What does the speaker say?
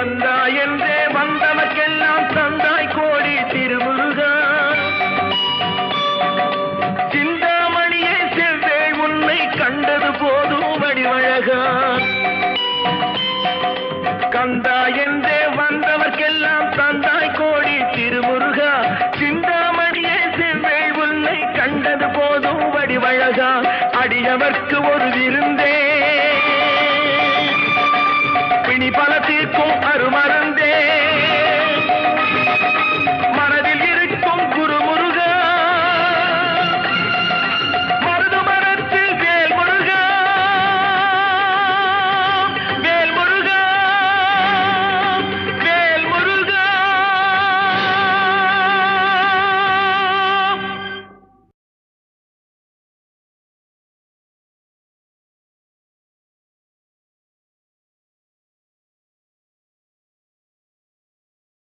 கந்தா என்றே வந்தவர்க்கெல்லாம் தந்தாய் கோடி திருமுருகா சிந்தாமணியே செவ்வே உன்னை கண்டது போதும் வடிவழகா கந்தா என்றே வந்தவர்க்கெல்லாம் தந்தாய் கோடி திருமுருகா சிந்தாமணியே செவ்வே உன்னை கண்டது போதும் வடிவழகா அடியவர்க்கு ஒரு விருந்தே பிணி பல